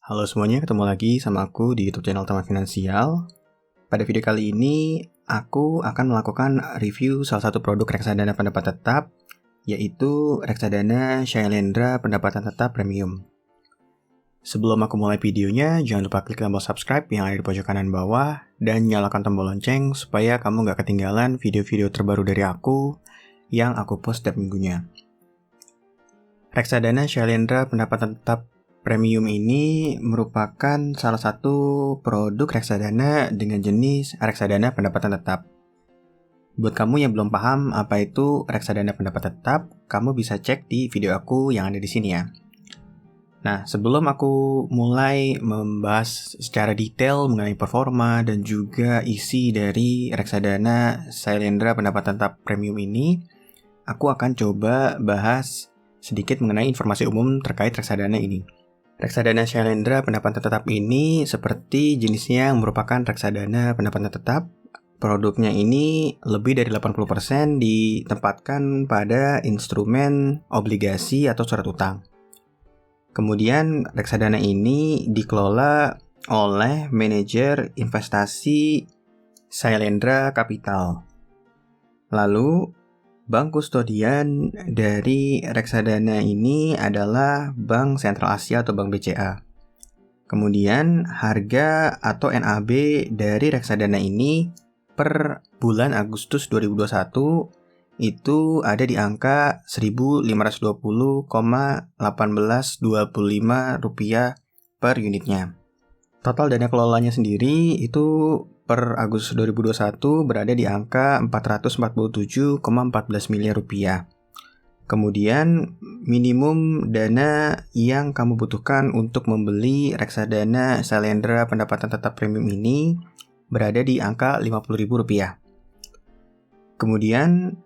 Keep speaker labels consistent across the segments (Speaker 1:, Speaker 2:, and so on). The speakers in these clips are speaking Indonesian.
Speaker 1: Halo semuanya, ketemu lagi sama aku di YouTube channel Taman Finansial. Pada video kali ini, aku akan melakukan review salah satu produk reksadana pendapat tetap, yaitu reksadana Shailendra Pendapatan Tetap Premium. Sebelum aku mulai videonya, jangan lupa klik tombol subscribe yang ada di pojok kanan bawah, dan nyalakan tombol lonceng supaya kamu nggak ketinggalan video-video terbaru dari aku yang aku post setiap minggunya. Reksadana Shailendra Pendapatan Tetap Premium ini merupakan salah satu produk reksadana dengan jenis reksadana pendapatan tetap. Buat kamu yang belum paham apa itu reksadana pendapat tetap, kamu bisa cek di video aku yang ada di sini ya. Nah, sebelum aku mulai membahas secara detail mengenai performa dan juga isi dari reksadana Shailendra Pendapatan Tetap Premium ini, aku akan coba bahas sedikit mengenai informasi umum terkait reksadana ini. Reksadana Shailendra Pendapatan Tetap ini seperti jenisnya yang merupakan reksadana pendapatan tetap. Produknya ini lebih dari 80% ditempatkan pada instrumen obligasi atau surat utang. Kemudian reksadana ini dikelola oleh manajer investasi Shailendra Capital. Lalu bank kustodian dari reksadana ini adalah Bank Sentral Asia atau Bank BCA. Kemudian harga atau NAB dari reksadana ini per bulan Agustus 2021 itu ada di angka Rp1.520,1825 per unitnya. Total dana kelolanya sendiri itu per Agustus 2021 berada di angka 447,14 miliar rupiah. Kemudian minimum dana yang kamu butuhkan untuk membeli reksadana Shailendra Pendapatan Tetap Premium ini berada di angka Rp50.000. Kemudian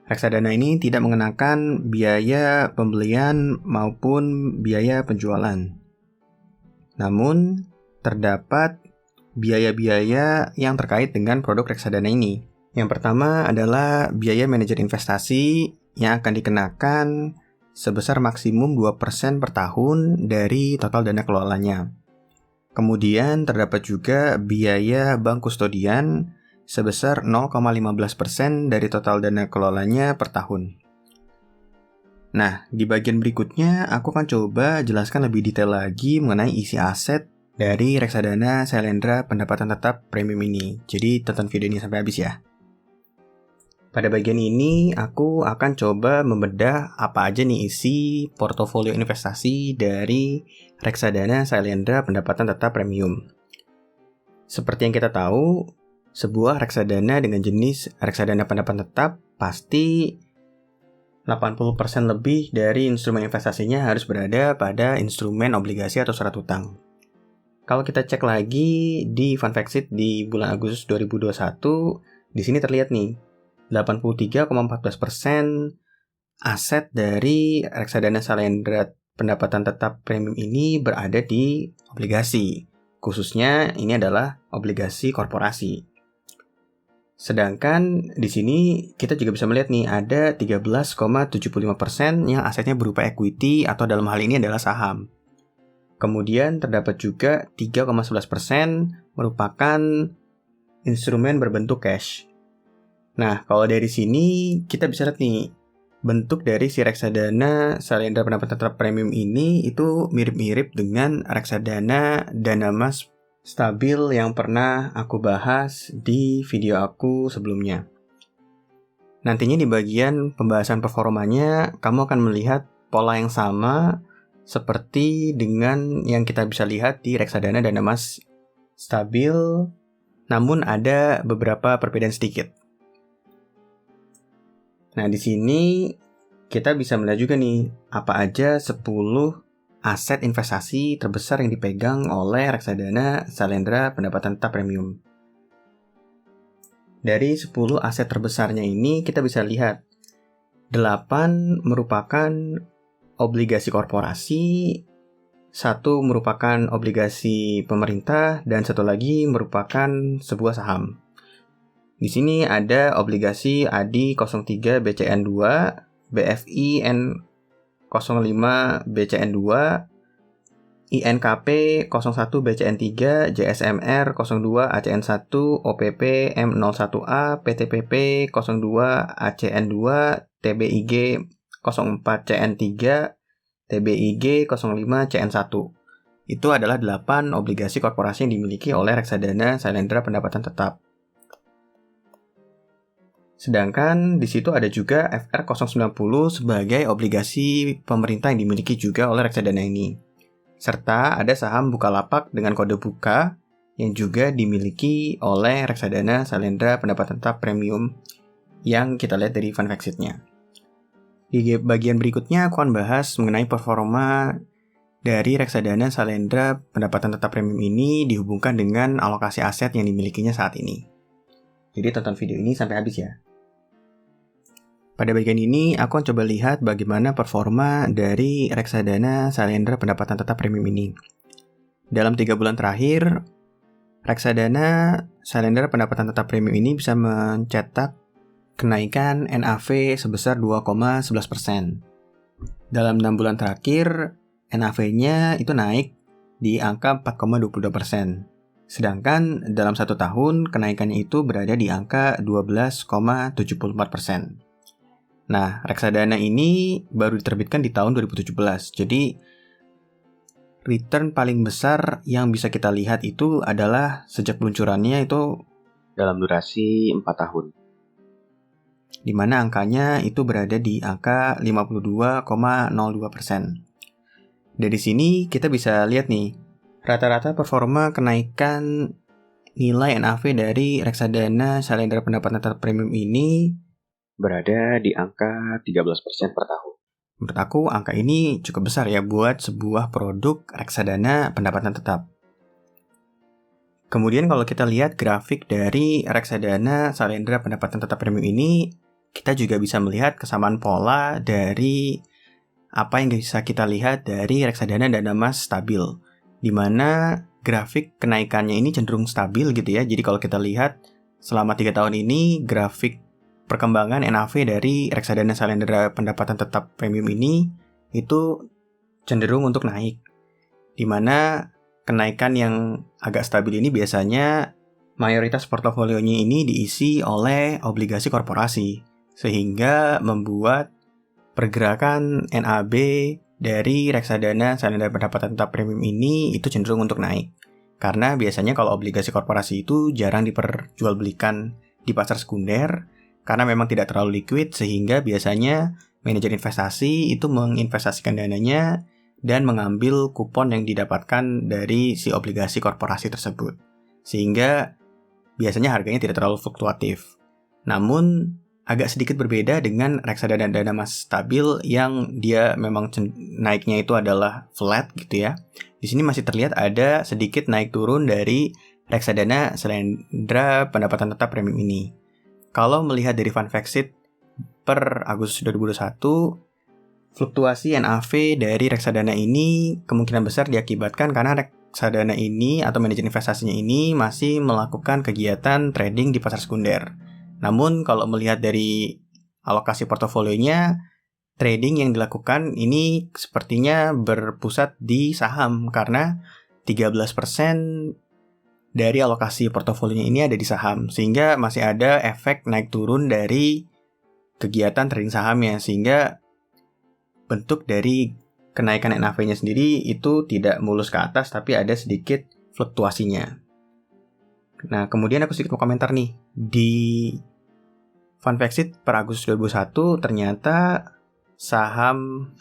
Speaker 1: reksadana ini tidak mengenakan biaya pembelian maupun biaya penjualan. Namun terdapat biaya-biaya yang terkait dengan produk reksadana ini. Yang pertama adalah biaya manajer investasi yang akan dikenakan sebesar maksimum 2% per tahun dari total dana kelolanya. Kemudian terdapat juga biaya bank kustodian sebesar 0,15% dari total dana kelolanya per tahun. Nah, di bagian berikutnya aku akan coba jelaskan lebih detail lagi mengenai isi aset dari reksadana Shailendra Pendapatan Tetap Premium ini. Jadi tonton video ini sampai habis ya. Pada bagian ini aku akan coba membedah apa aja nih isi portofolio investasi dari reksadana Shailendra Pendapatan Tetap Premium. Seperti yang kita tahu, sebuah reksadana dengan jenis reksadana pendapatan tetap pasti 80% lebih dari instrumen investasinya harus berada pada instrumen obligasi atau surat utang. Kalau kita cek lagi di Fund Fact Sheet di bulan Agustus 2021, di sini terlihat nih, 83,14% aset dari reksadana Shailendra Pendapatan Tetap Premium ini berada di obligasi. Khususnya ini adalah obligasi korporasi. Sedangkan di sini kita juga bisa melihat nih ada 13,75% yang asetnya berupa equity atau dalam hal ini adalah saham. Kemudian terdapat juga 3,11% merupakan instrumen berbentuk cash. Nah, kalau dari sini kita bisa lihat nih, bentuk dari si reksadana Shailendra Pendapatan Tetap Premium ini itu mirip-mirip dengan reksadana dana emas stabil yang pernah aku bahas di video aku sebelumnya. Nantinya di bagian pembahasan performanya, kamu akan melihat pola yang sama seperti dengan yang kita bisa lihat di reksadana dana emas stabil, namun ada beberapa perbedaan sedikit. Nah, di sini kita bisa melihat juga nih, apa aja 10 aset investasi terbesar yang dipegang oleh reksadana Shailendra Pendapatan Tetap Premium. Dari 10 aset terbesarnya ini kita bisa lihat 8 merupakan obligasi korporasi, 1 merupakan obligasi pemerintah, dan 1 lagi merupakan sebuah saham. Di sini ada obligasi ADI 03 BCN 2, BFI N05 BCN 2, INKP 01 BCN3 JSMR 02 ACN1 OPP M01A PTPP 02 ACN2 TBIG 04 CN3 TBIG 05 CN1. Itu adalah 8 obligasi korporasi yang dimiliki oleh reksadana Sailendra Pendapatan Tetap. Sedangkan di situ ada juga FR090 sebagai obligasi pemerintah yang dimiliki juga oleh reksadana ini. Serta ada saham Bukalapak dengan kode BUKA yang juga dimiliki oleh reksadana Sailendra Pendapatan Tetap Premium yang kita lihat dari fund fact sheet-nya. Di bagian berikutnya aku akan bahas mengenai performa dari reksadana Sailendra Pendapatan Tetap Premium ini dihubungkan dengan alokasi aset yang dimilikinya saat ini. Jadi tonton video ini sampai habis ya. Pada bagian ini, aku akan coba lihat bagaimana performa dari reksadana Sailendra Pendapatan Tetap Premium ini. Dalam 3 bulan terakhir, reksadana Sailendra Pendapatan Tetap Premium ini bisa mencetak kenaikan NAV sebesar 2,11%. Dalam 6 bulan terakhir, NAV-nya itu naik di angka 4,22%. Sedangkan dalam 1 tahun, kenaikannya itu berada di angka 12,74%. Nah, reksadana ini baru diterbitkan di tahun 2017. Jadi, return paling besar yang bisa kita lihat itu adalah sejak peluncurannya itu dalam durasi 4 tahun. Di mana angkanya itu berada di angka 52,02%. Dari sini kita bisa lihat nih, rata-rata performa kenaikan nilai NAV dari reksadana Sailendra Pendapatan Tetap Premium ini berada di angka 13% per tahun. Menurut aku, angka ini cukup besar ya buat sebuah produk reksadana pendapatan tetap. Kemudian kalau kita lihat grafik dari reksadana Sailendra Pendapatan Tetap Premium ini, kita juga bisa melihat kesamaan pola dari apa yang bisa kita lihat dari reksadana dana emas stabil, di mana grafik kenaikannya ini cenderung stabil gitu ya. Jadi kalau kita lihat selama 3 tahun ini, grafik perkembangan NAV dari reksadana Sailendra Pendapatan Tetap Premium ini itu cenderung untuk naik, di mana kenaikan yang agak stabil ini biasanya mayoritas portofolionya ini diisi oleh obligasi korporasi, sehingga membuat pergerakan NAB dari reksadana Sailendra Pendapatan Tetap Premium ini itu cenderung untuk naik. Karena biasanya kalau obligasi korporasi itu jarang diperjualbelikan di pasar sekunder, karena memang tidak terlalu liquid, sehingga biasanya manajer investasi itu menginvestasikan dananya dan mengambil kupon yang didapatkan dari si obligasi korporasi tersebut. Sehingga biasanya harganya tidak terlalu fluktuatif. Namun, agak sedikit berbeda dengan reksadana dana emas stabil yang dia memang naiknya itu adalah flat gitu ya. Di sini masih terlihat ada sedikit naik turun dari reksadana Sailendra Pendapatan Tetap Premium ini. Kalau melihat dari fund fact sheet per Agustus 2021, fluktuasi NAV dari reksadana ini kemungkinan besar diakibatkan karena reksadana ini atau manajer investasinya ini masih melakukan kegiatan trading di pasar sekunder. Namun kalau melihat dari alokasi portofolionya, trading yang dilakukan ini sepertinya berpusat di saham karena 13% dari alokasi portofolionya ini ada di saham, sehingga masih ada efek naik turun dari kegiatan trading sahamnya, sehingga bentuk dari kenaikan NAV-nya sendiri itu tidak mulus ke atas, tapi ada sedikit fluktuasinya. Nah, kemudian aku sedikit mau komentar nih. Di fund fact sheet per Agustus 2021, ternyata saham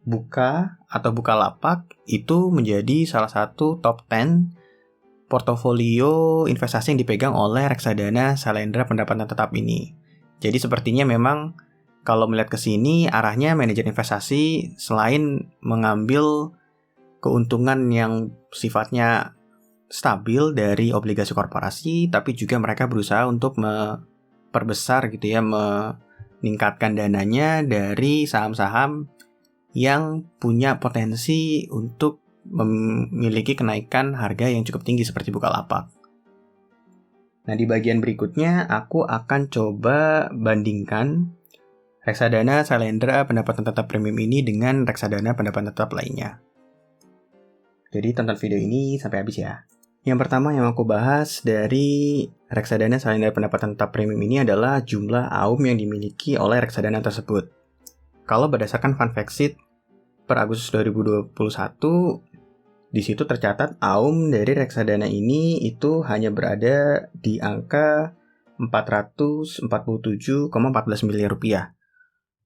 Speaker 1: Buka atau Bukalapak itu menjadi salah satu top 10 portofolio investasi yang dipegang oleh reksadana Sailendra Pendapatan Tetap ini. Jadi sepertinya memang kalau melihat ke sini arahnya manajer investasi selain mengambil keuntungan yang sifatnya stabil dari obligasi korporasi, tapi juga mereka berusaha untuk memperbesar gitu ya, meningkatkan dananya dari saham-saham yang punya potensi untuk memiliki kenaikan harga yang cukup tinggi seperti Bukalapak. Nah, di bagian berikutnya aku akan coba bandingkan reksadana Sailendra Pendapatan Tetap Premium ini dengan reksadana pendapatan tetap lainnya. Jadi tonton video ini sampai habis ya. Yang pertama yang aku bahas dari reksadana Salendra Pendapatan Tetap Premium ini adalah jumlah AUM yang dimiliki oleh reksadana tersebut. Kalau berdasarkan Fund Fact Sheet per Agustus 2021, di situ tercatat AUM dari reksadana ini itu hanya berada di angka 447,14 miliar rupiah.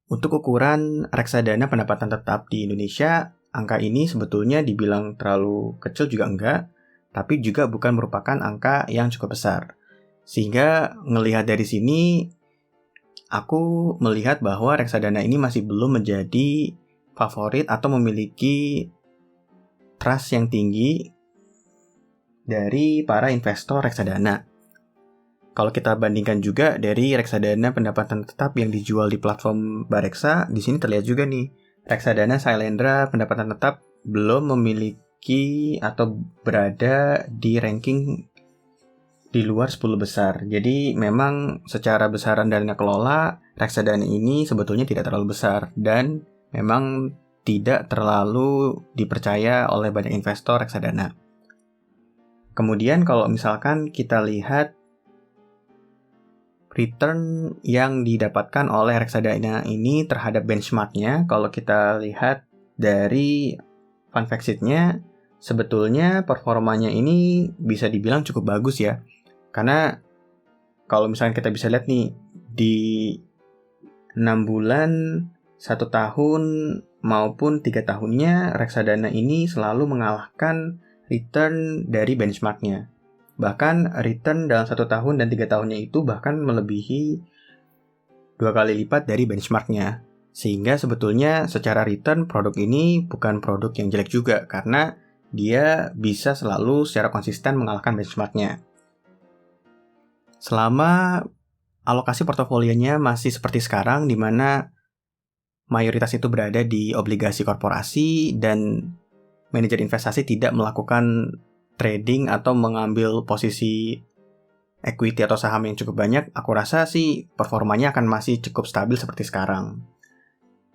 Speaker 1: Untuk ukuran reksadana pendapatan tetap di Indonesia, angka ini sebetulnya dibilang terlalu kecil juga enggak, tapi juga bukan merupakan angka yang cukup besar. Sehingga ngelihat dari sini, aku melihat bahwa reksadana ini masih belum menjadi favorit atau memiliki trust yang tinggi dari para investor reksadana. Kalau kita bandingkan juga dari reksadana pendapatan tetap yang dijual di platform Bareksa, di sini terlihat juga nih, reksadana Salendra pendapatan tetap belum memiliki atau berada di ranking di luar 10 besar. Jadi memang secara besaran dana kelola, reksadana ini sebetulnya tidak terlalu besar dan memang tidak terlalu dipercaya oleh banyak investor reksadana. Kemudian kalau misalkan kita lihat return yang didapatkan oleh reksadana ini terhadap benchmarknya, kalau kita lihat dari Fund Fact Sheet-nya, sebetulnya performanya ini bisa dibilang cukup bagus ya. Karena kalau misalnya kita bisa lihat nih, di 6 bulan, 1 tahun, maupun 3 tahunnya, reksadana ini selalu mengalahkan return dari benchmarknya. Bahkan return dalam 1 tahun dan 3 tahunnya itu bahkan melebihi 2 kali lipat dari benchmarknya. Sehingga sebetulnya secara return produk ini bukan produk yang jelek juga karena dia bisa selalu secara konsisten mengalahkan benchmarknya. Selama alokasi portofolionya masih seperti sekarang di mana mayoritas itu berada di obligasi korporasi dan manajer investasi tidak melakukan trading atau mengambil posisi equity atau saham yang cukup banyak, aku rasa sih performanya akan masih cukup stabil seperti sekarang.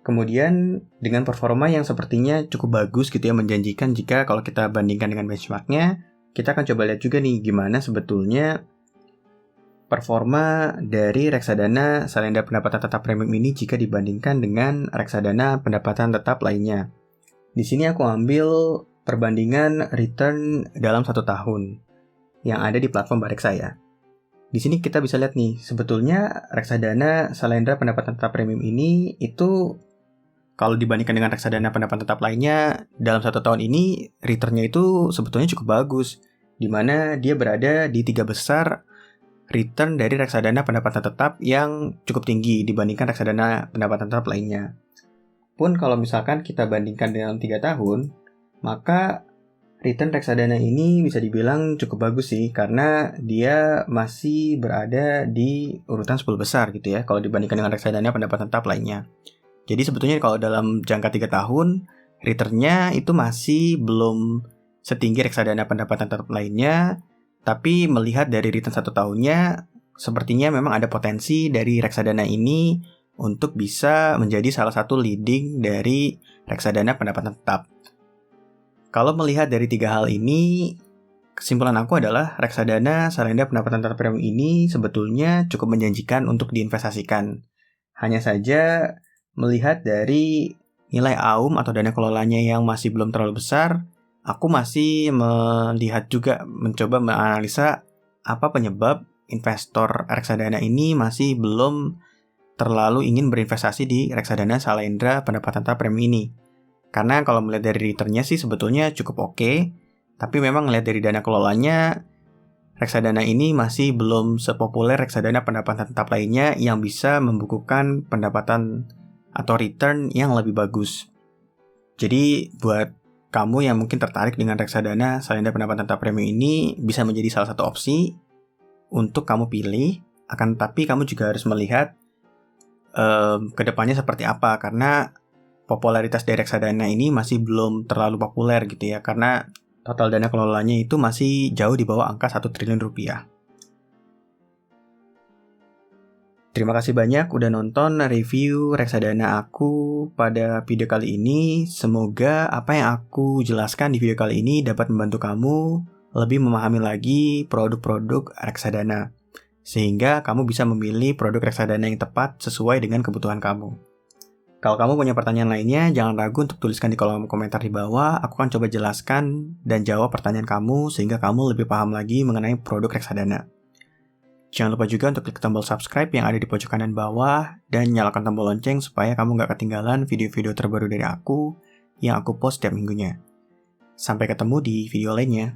Speaker 1: Kemudian dengan performa yang sepertinya cukup bagus gitu ya, menjanjikan jika kalau kita bandingkan dengan benchmarknya, kita akan coba lihat juga nih gimana sebetulnya performa dari reksadana Salendra Pendapatan Tetap Premium ini jika dibandingkan dengan reksadana pendapatan tetap lainnya. Di sini aku ambil perbandingan return dalam 1 tahun yang ada di platform Bareksa ya. Di sini kita bisa lihat nih, sebetulnya reksadana Salendra Pendapatan Tetap Premium ini itu kalau dibandingkan dengan reksadana pendapatan tetap lainnya, dalam 1 tahun ini returnnya itu sebetulnya cukup bagus, di mana dia berada di 3 besar return dari reksadana pendapatan tetap yang cukup tinggi dibandingkan reksadana pendapatan tetap lainnya. Pun kalau misalkan kita bandingkan dalam 3 tahun, maka return reksadana ini bisa dibilang cukup bagus sih, karena dia masih berada di urutan 10 besar gitu ya, kalau dibandingkan dengan reksadana pendapatan tetap lainnya. Jadi sebetulnya kalau dalam jangka 3 tahun, returnnya itu masih belum setinggi reksadana pendapatan tetap lainnya, tapi melihat dari return 1 tahunnya, sepertinya memang ada potensi dari reksadana ini untuk bisa menjadi salah satu leading dari reksadana pendapatan tetap. Kalau melihat dari 3 hal ini, kesimpulan aku adalah reksadana Salendra Pendapatan Tetap Premium ini sebetulnya cukup menjanjikan untuk diinvestasikan. Hanya saja melihat dari nilai AUM atau dana kelolanya yang masih belum terlalu besar, aku masih melihat juga mencoba menganalisa apa penyebab investor reksadana ini masih belum terlalu ingin berinvestasi di reksadana Salendra Pendapatan Tetap Premium ini. Karena kalau melihat dari returnnya sih sebetulnya cukup oke, tapi memang melihat dari dana kelolanya, reksadana ini masih belum sepopuler reksadana pendapatan tetap lainnya yang bisa membukukan pendapatan atau return yang lebih bagus. Jadi buat kamu yang mungkin tertarik dengan reksadana Salendra Pendapatan Tetap Premium ini bisa menjadi salah satu opsi untuk kamu pilih, akan tetapi kamu juga harus melihat kedepannya seperti apa, karena popularitas dari reksadana ini masih belum terlalu populer gitu ya, karena total dana kelolanya itu masih jauh di bawah angka 1 triliun rupiah. Terima kasih banyak udah nonton review reksadana aku pada video kali ini. Semoga apa yang aku jelaskan di video kali ini dapat membantu kamu lebih memahami lagi produk-produk reksadana, sehingga kamu bisa memilih produk reksadana yang tepat sesuai dengan kebutuhan kamu. Kalau kamu punya pertanyaan lainnya, jangan ragu untuk tuliskan di kolom komentar di bawah. Aku akan coba jelaskan dan jawab pertanyaan kamu sehingga kamu lebih paham lagi mengenai produk reksadana. Jangan lupa juga untuk klik tombol subscribe yang ada di pojok kanan bawah dan nyalakan tombol lonceng supaya kamu nggak ketinggalan video-video terbaru dari aku yang aku post setiap minggunya. Sampai ketemu di video lainnya.